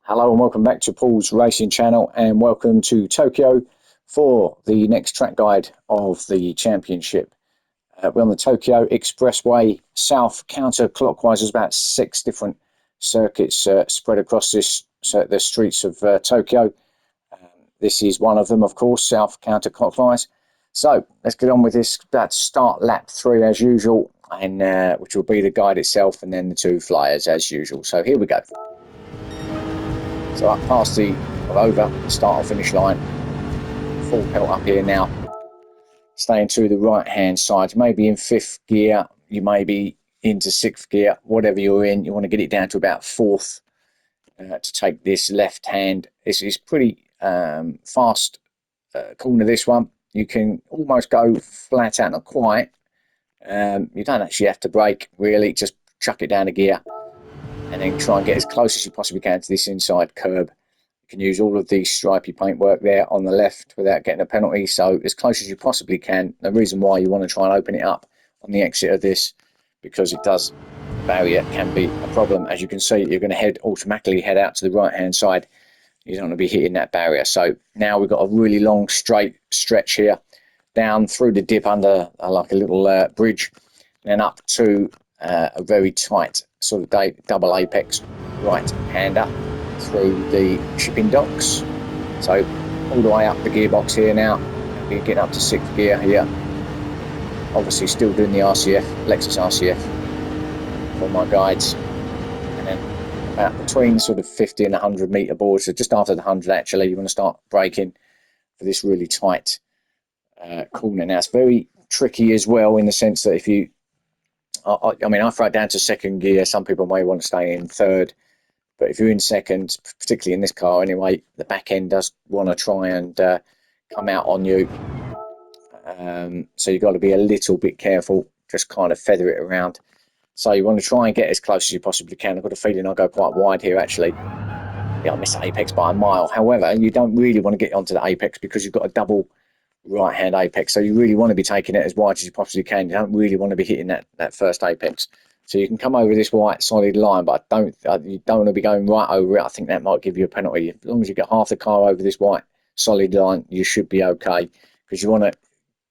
Hello and welcome back to Paul's Racing Channel, and welcome to Tokyo for the next track guide of the championship. We're on the Tokyo Expressway South counterclockwise. There's about 6 different circuits spread across the streets of Tokyo. This is one of them, of course, south counterclockwise. So let's get on with this. About to start lap 3 as usual, and which will be the guide itself, and then the 2 flyers as usual. So here we go. So up past over the start or finish line, full pelt up here now, staying to the right hand side. Maybe in 5th gear, you may be into 6th gear, whatever you're in. You want to get it down to about 4th to take this left hand. This is pretty fast corner, this one. You can almost go flat out, not quite. You don't actually have to brake really, just chuck it down a gear and then try and get as close as you possibly can to this inside curb. You can use all of the stripy paintwork there on the left without getting a penalty, so as close as you possibly can. The reason why you want to try and open it up on the exit of this, because the barrier can be a problem. As you can see, you're going to automatically head out to the right hand side. You don't want to be hitting that barrier. So now we've got a really long straight stretch here, down through the dip under like a little bridge, and then up to a very tight sort of double apex right hander through the shipping docks. So all the way up the gearbox here now, we're getting up to 6th gear here. Obviously still doing the RCF, Lexus RCF for my guides. And then about between sort of 50 and 100 metre boards, so just after the 100 actually, you want to start braking for this really tight corner. Now it's very tricky as well, in the sense that if you I mean, I throw it down to 2nd gear. Some people may want to stay in 3rd, but if you're in 2nd, particularly in this car anyway, the back end does want to try and come out on you. So you've got to be a little bit careful, just kind of feather it around. So you want to try and get as close as you possibly can. I've got a feeling I'll go quite wide here actually. Yeah, I missed the apex by a mile. However, you don't really want to get onto the apex because you've got a double right hand apex, so you really want to be taking it as wide as you possibly can. You don't really want to be hitting that first apex, so you can come over this white solid line, but you don't want to be going right over it. I think that might give you a penalty. As long as you get half the car over this white solid line, you should be okay, because you want to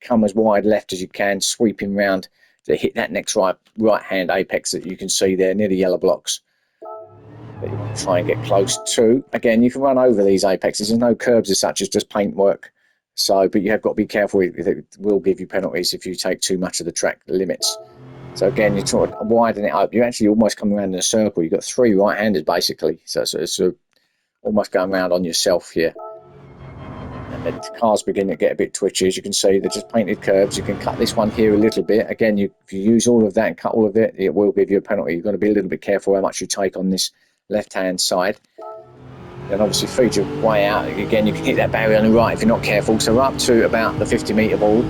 come as wide left as you can, sweeping round to hit that next right hand apex that you can see there near the yellow blocks that you want to try and get close to. Again, you can run over these apexes. There's no curbs as such, it's just paintwork. So, but you have got to be careful. It will give you penalties if you take too much of the track limits. So again, you try to widen it up. You actually almost come around in a circle. You've got 3 right-handers basically. So it's almost going around on yourself here. And then the cars begin to get a bit twitchy. As you can see, they're just painted curbs. You can cut this one here a little bit. Again, if you use all of that and cut all of it, it will give you a penalty. You've got to be a little bit careful how much you take on this left-hand side. Then obviously feed your way out. Again, you can hit that barrier on the right if you're not careful. So we're up to about the 50 metre board,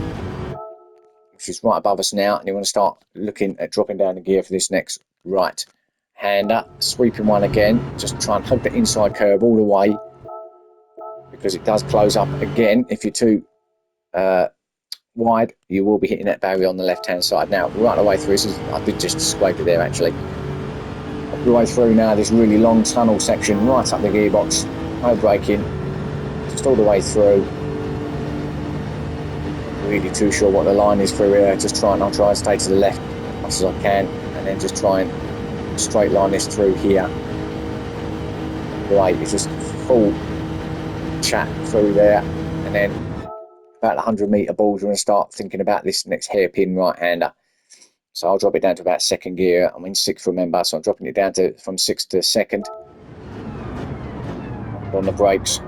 which is right above us now, and you want to start looking at dropping down the gear for this next right hander. Sweeping one again, just try and hug the inside curb all the way, because it does close up again. If you're too wide, you will be hitting that barrier on the left hand side. Now right the way through, I did just scrape it there actually. All the way through now, this really long tunnel section right up the gearbox, no braking, just all the way through. Really too sure what the line is through here. I'll try and stay to the left as much as I can, and then just try and straight line this through here. Right, it's just full chat through there, and then about 100 metre balls, we're going to start thinking about this next hairpin right hander. So I'll drop it down to about 2nd gear. I'm in 6th, remember, so I'm dropping it down from 6th to 2nd. On the brakes.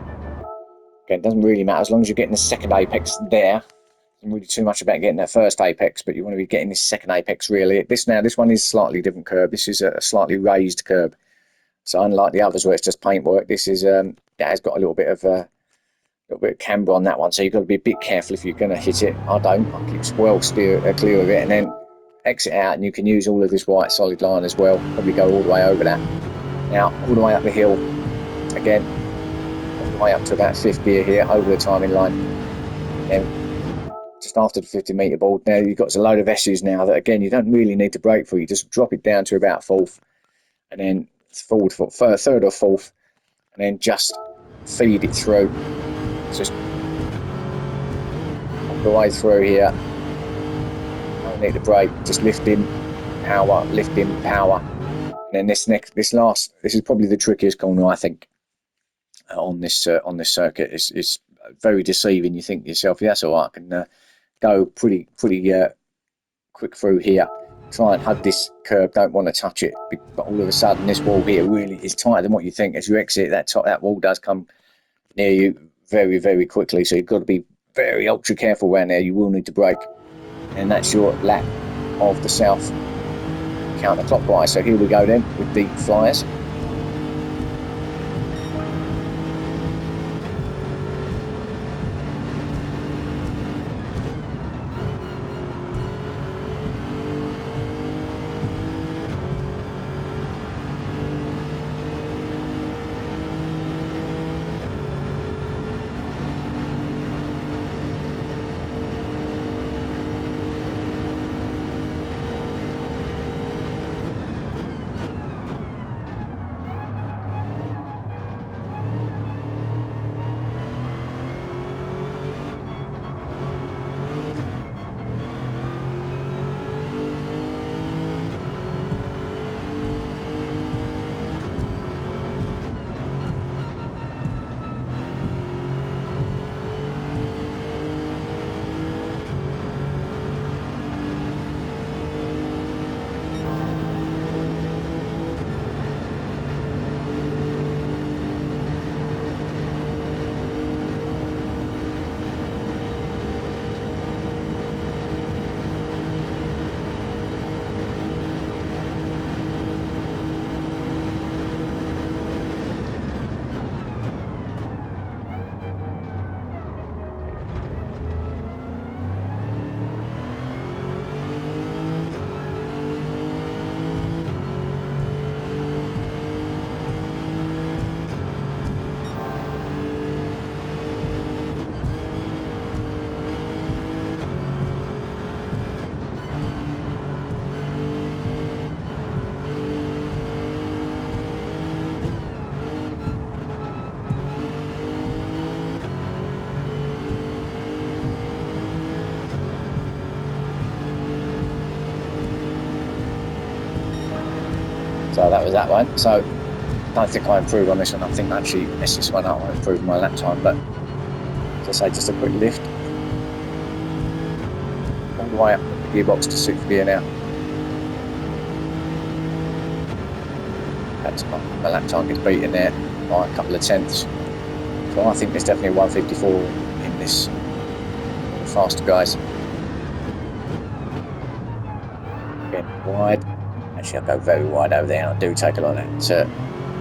Again, it doesn't really matter as long as you're getting the 2nd apex there. Doesn't really too much about getting that 1st apex, but you want to be getting this 2nd apex really. This one is slightly different curb. This is a slightly raised curb. So unlike the others where it's just paintwork, this is it's got a little bit of camber on that one. So you've got to be a bit careful if you're going to hit it. I keep well clear of it, and then exit out, and you can use all of this white solid line as well. Probably go all the way over that. Now all the way up the hill again, all the way up to about 5th gear here, over the timing line, and just after the 50 metre board. Now you've got a load of S's now that again you don't really need to brake for. You just drop it down to about 4th, and then forward for 3rd or 4th, and then just feed it through. Just all the way through here. Don't need to brake, just lifting, power, lifting, power. And then this is probably the trickiest corner, I think, on this circuit. Is very deceiving. You think to yourself, yeah, that's all right, I can go pretty quick through here. Try and hug this curb, don't want to touch it, but all of a sudden this wall here really is tighter than what you think. As you exit that wall does come near you very, very quickly, so you've got to be very ultra careful around there. You will need to brake, and that's your lap of the south counterclockwise. So here we go then with the flyers. So that was that one. So I don't think I improved on this one. I think I actually messed this one up. I improved my lap time, but as I say, just a quick lift all the way up the gearbox to 6th gear now. That's my lap time gets beaten there by a couple of tenths. So I think there's definitely 154 in this. Faster guys. Again, wide. Actually, I'll go very wide over there, and I do take a lot of that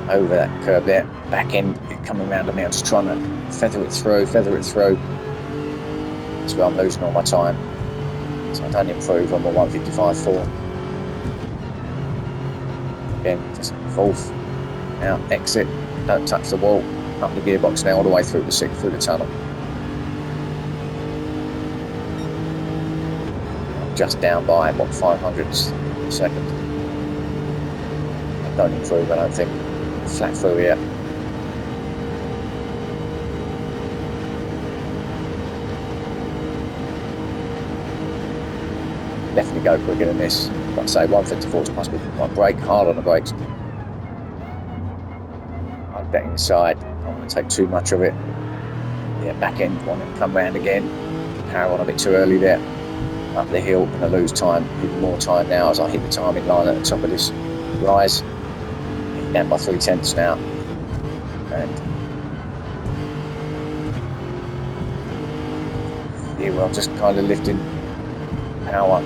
over that curb there. Back end coming around on me. I'm just trying to feather it through. That's where I'm losing all my time. So I don't improve on my 155.4. Again, just fourth. Now exit. Don't touch the wall. Up the gearbox now, all the way through the 6th, through the tunnel. I'm just down by what 500ths a second. Don't improve, I don't think. Flat through here. Definitely go quicker than this. Like I say, 154 is possible. My brake, hard on the brakes. I'm getting inside. I don't want to take too much of it. Yeah, back end, want to come round again. Power on a bit too early there. Up the hill, and I lose time, even more time now as I hit the timing line at the top of this rise. Down by 3 tenths now, and here I'm just kind of lifting, power,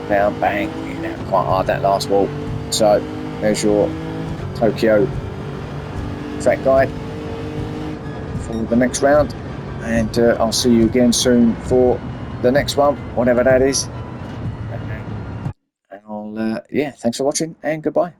now bang, down quite hard that last wall. So there's your Tokyo track guide for the next round, and I'll see you again soon for the next one, whatever that is. Yeah, thanks for watching, and goodbye.